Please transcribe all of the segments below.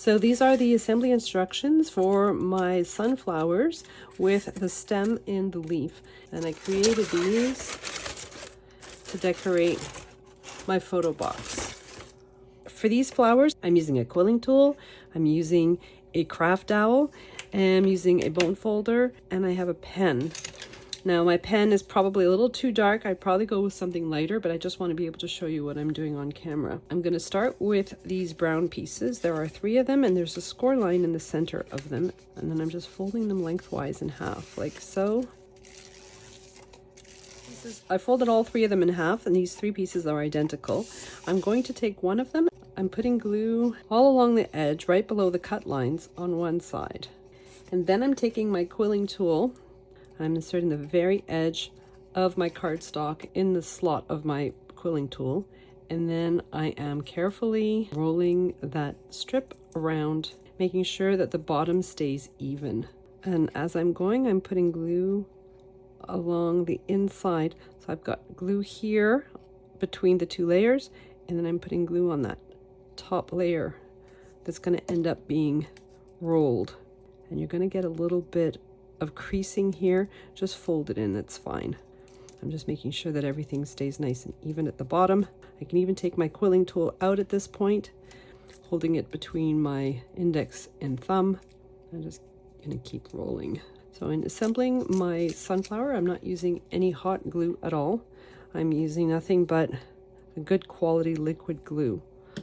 So these are the assembly instructions for my sunflowers with the stem and the leaf. And I created these to decorate my photo box. For these flowers, I'm using a quilling tool, I'm using a craft dowel, and I'm using a bone folder, and I have a pen. Now my pen is probably a little too dark. I'd probably go with something lighter, but I just want to be able to show you what I'm doing on camera. I'm going to start with these brown pieces. There are 3 of them, and there's a score line in the center of them. And then I'm just folding them lengthwise in half, like so. I folded all 3 of them in half, and these 3 pieces are identical. I'm going to take one of them. I'm putting glue all along the edge, right below the cut lines on one side. And then I'm taking my quilling tool. I'm inserting the very edge of my cardstock in the slot of my quilling tool, and then I am carefully rolling that strip around, making sure that the bottom stays even. And as I'm going, I'm putting glue along the inside. So I've got glue here between the 2 layers, and then I'm putting glue on that top layer that's going to end up being rolled. And you're going to get a little bit of creasing here. Just fold it in, that's fine. I'm just making sure that everything stays nice and even at the bottom. I can even take my quilling tool out at this point, holding it between my index and thumb. I'm just gonna keep rolling. So in assembling my sunflower, I'm not using any hot glue at all. I'm using nothing but a good quality liquid glue.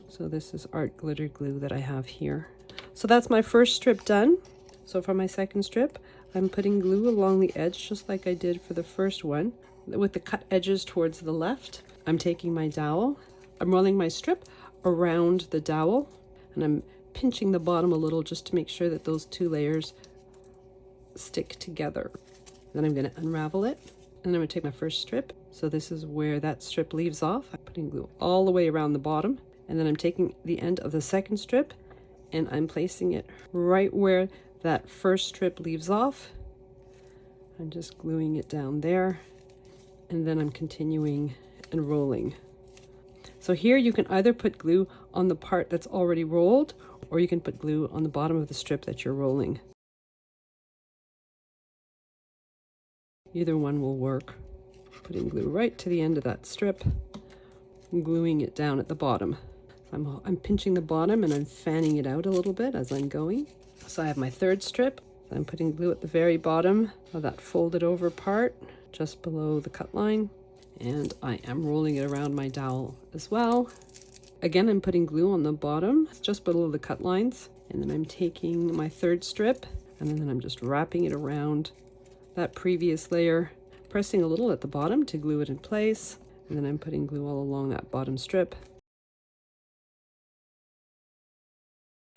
So this is art glitter glue that I have here. So that's my first strip done. So for my second strip, I'm putting glue along the edge just like I did for the first one, with the cut edges towards the left. I'm taking my dowel, I'm rolling my strip around the dowel, and I'm pinching the bottom a little just to make sure that those 2 layers stick together. Then I'm going to unravel it, and I'm going to take my first strip. So this is where that strip leaves off. I'm putting glue all the way around the bottom, and then I'm taking the end of the second strip and I'm placing it right where that first strip leaves off. I'm just gluing it down there, and then I'm continuing and rolling. So here you can either put glue on the part that's already rolled, or you can put glue on the bottom of the strip that you're rolling. Either one will work. Putting glue right to the end of that strip and gluing it down at the bottom. So I'm pinching the bottom and I'm fanning it out a little bit as I'm going. So I have my third strip. I'm putting glue at the very bottom of that folded over part, just below the cut line. And I am rolling it around my dowel as well. Again, I'm putting glue on the bottom, just below the cut lines. And then I'm taking my third strip, and then I'm just wrapping it around that previous layer, pressing a little at the bottom to glue it in place. And then I'm putting glue all along that bottom strip.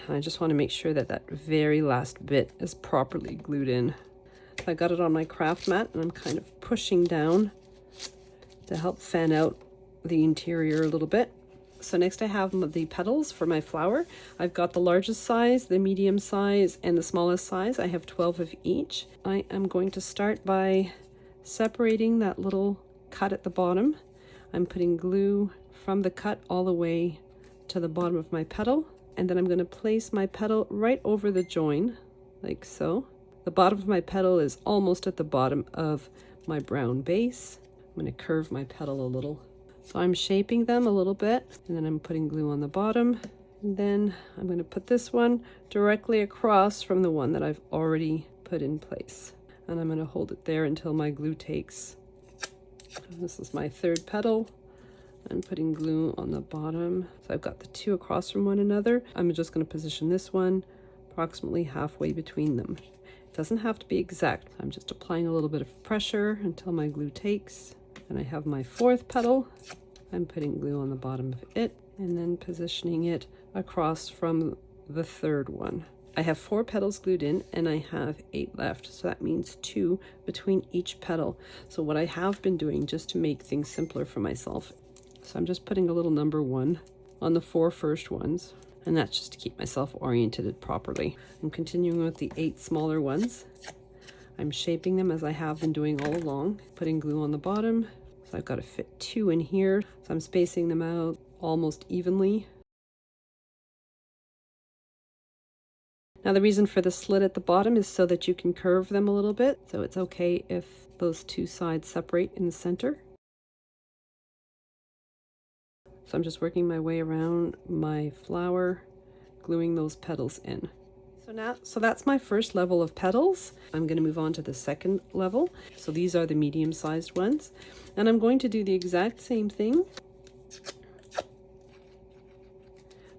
I just want to make sure that that very last bit is properly glued in. I got it on my craft mat, and I'm kind of pushing down to help fan out the interior a little bit. So next I have the petals for my flower. I've got the largest size, the medium size, and the smallest size. I have 12 of each. I am going to start by separating that little cut at the bottom. I'm putting glue from the cut all the way to the bottom of my petal. And then I'm going to place my petal right over the join, like so. The bottom of my petal is almost at the bottom of my brown base. I'm going to curve my petal a little. So I'm shaping them a little bit, and then I'm putting glue on the bottom. And then I'm going to put this one directly across from the one that I've already put in place. And I'm going to hold it there until my glue takes. This is my third petal. I'm putting glue on the bottom. So I've got the 2 across from one another. I'm just going to position this one approximately halfway between them. It doesn't have to be exact. I'm just applying a little bit of pressure until my glue takes. And I have my 4th petal. I'm putting glue on the bottom of it and then positioning it across from the 3rd one. I have 4 petals glued in, and I have 8 left. So that means 2 between each petal. So what I have been doing, just to make things simpler for myself, so I'm just putting a little number 1 on the 4 first ones, and that's just to keep myself oriented properly. I'm continuing with the 8 smaller ones. I'm shaping them as I have been doing all along, putting glue on the bottom. So I've got to fit 2 in here. So I'm spacing them out almost evenly. Now the reason for the slit at the bottom is so that you can curve them a little bit. So it's okay if those two sides separate in the center. So I'm just working my way around my flower, gluing those petals in. So that's my first level of petals. I'm going to move on to the second level. So these are the medium-sized ones. And I'm going to do the exact same thing.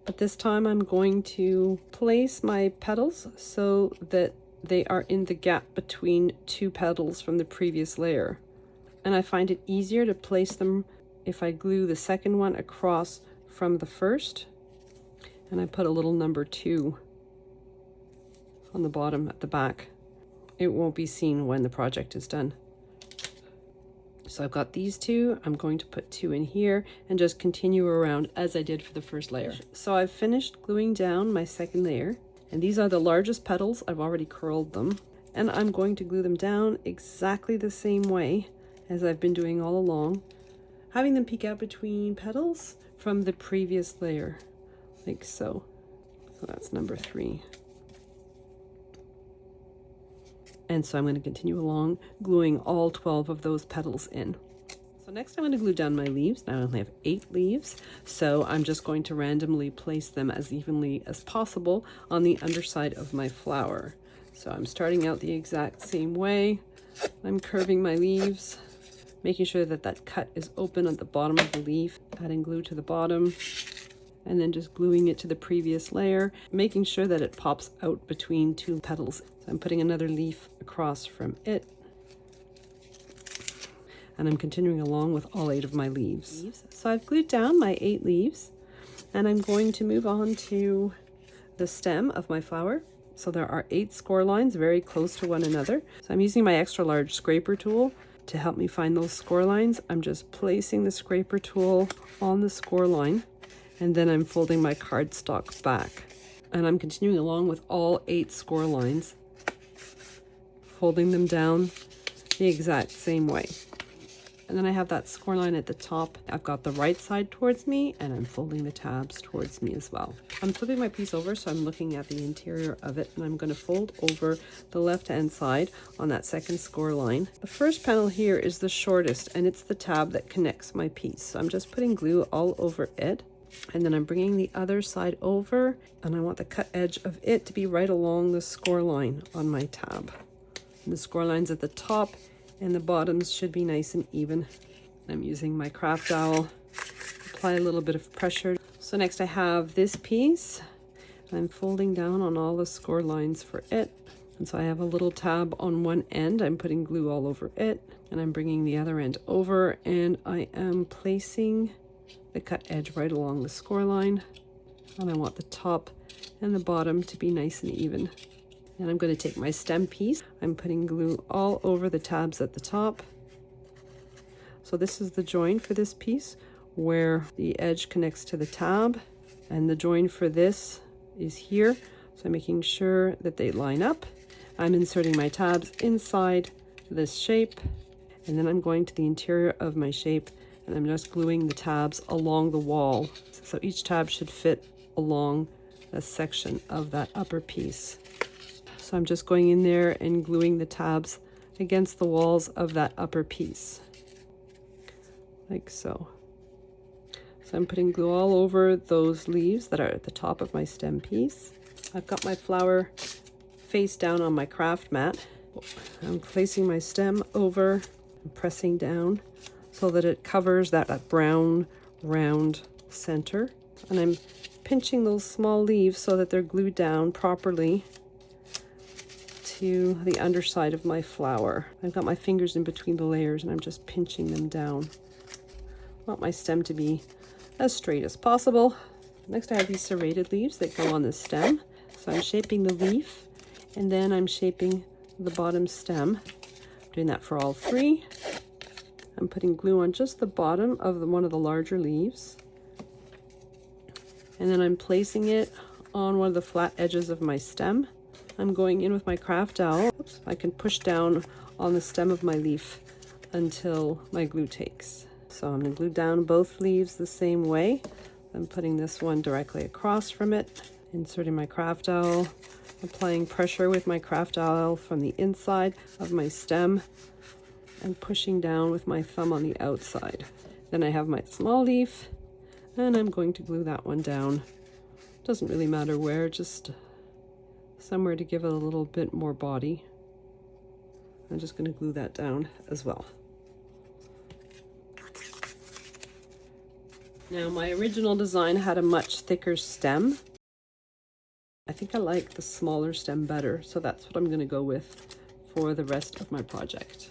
But this time I'm going to place my petals so that they are in the gap between two petals from the previous layer. And I find it easier to place them if I glue the second one across from the first. And I put a little number 2 on the bottom at the back. It won't be seen when the project is done. So I've got these two. I'm going to put 2 in here and just continue around as I did for the first layer. So I've finished gluing down my second layer, and these are the largest petals. I've already curled them, and I'm going to glue them down exactly the same way as I've been doing all along, having them peek out between petals from the previous layer, like so. So that's number 3. And so I'm going to continue along, gluing all 12 of those petals in. So next I'm going to glue down my leaves. Now I only have 8 leaves, so I'm just going to randomly place them as evenly as possible on the underside of my flower. So I'm starting out the exact same way. I'm curving my leaves, making sure that that cut is open at the bottom of the leaf, adding glue to the bottom, and then just gluing it to the previous layer, making sure that it pops out between 2 petals. So I'm putting another leaf across from it, and I'm continuing along with all 8 of my leaves. So I've glued down my 8 leaves, and I'm going to move on to the stem of my flower. So there are 8 score lines very close to one another. So I'm using my extra large scraper tool to help me find those score lines. I'm just placing the scraper tool on the score line, and then I'm folding my cardstock back. And I'm continuing along with all 8 score lines, folding them down the exact same way. And then I have that score line at the top. I've got the right side towards me, and I'm folding the tabs towards me as well. I'm flipping my piece over, so I'm looking at the interior of it, and I'm going to fold over the left-hand side on that second score line. The first panel here is the shortest, and it's the tab that connects my piece. So I'm just putting glue all over it. And then I'm bringing the other side over, and I want the cut edge of it to be right along the score line on my tab. And the score lines at the top and the bottoms should be nice and even. I'm using my craft dowel, apply a little bit of pressure. So next I have this piece. I'm folding down on all the score lines for it. And so I have a little tab on one end. I'm putting glue all over it, and I'm bringing the other end over, and I am placing the cut edge right along the score line, and I want the top and the bottom to be nice and even. And I'm going to take my stem piece. I'm putting glue all over the tabs at the top. So this is the join for this piece where the edge connects to the tab, and the join for this is here. So I'm making sure that they line up. I'm inserting my tabs inside this shape, and then I'm going to the interior of my shape, and I'm just gluing the tabs along the wall. So each tab should fit along a section of that upper piece. So I'm just going in there and gluing the tabs against the walls of that upper piece, like so. So I'm putting glue all over those leaves that are at the top of my stem piece. I've got my flower face down on my craft mat. I'm placing my stem over and pressing down so that it covers that brown round center. And I'm pinching those small leaves so that they're glued down properly to the underside of my flower. I've got my fingers in between the layers, and I'm just pinching them down. I want my stem to be as straight as possible. Next I have these serrated leaves that go on the stem. So I'm shaping the leaf, and then I'm shaping the bottom stem. I'm doing that for all 3. I'm putting glue on just the bottom of one of the larger leaves, and then I'm placing it on one of the flat edges of my stem. I'm going in with my craft dowel. I can push down on the stem of my leaf until my glue takes. So I'm going to glue down both leaves the same way. I'm putting this one directly across from it, Inserting my craft dowel, applying pressure with my craft dowel from the inside of my stem and pushing down with my thumb on the outside. Then I have my small leaf and I'm going to glue that one down. Doesn't really matter where, just somewhere to give it a little bit more body. I'm just going to glue that down as well. Now my original design had a much thicker stem. I think I like the smaller stem better, so that's what I'm going to go with for the rest of my project.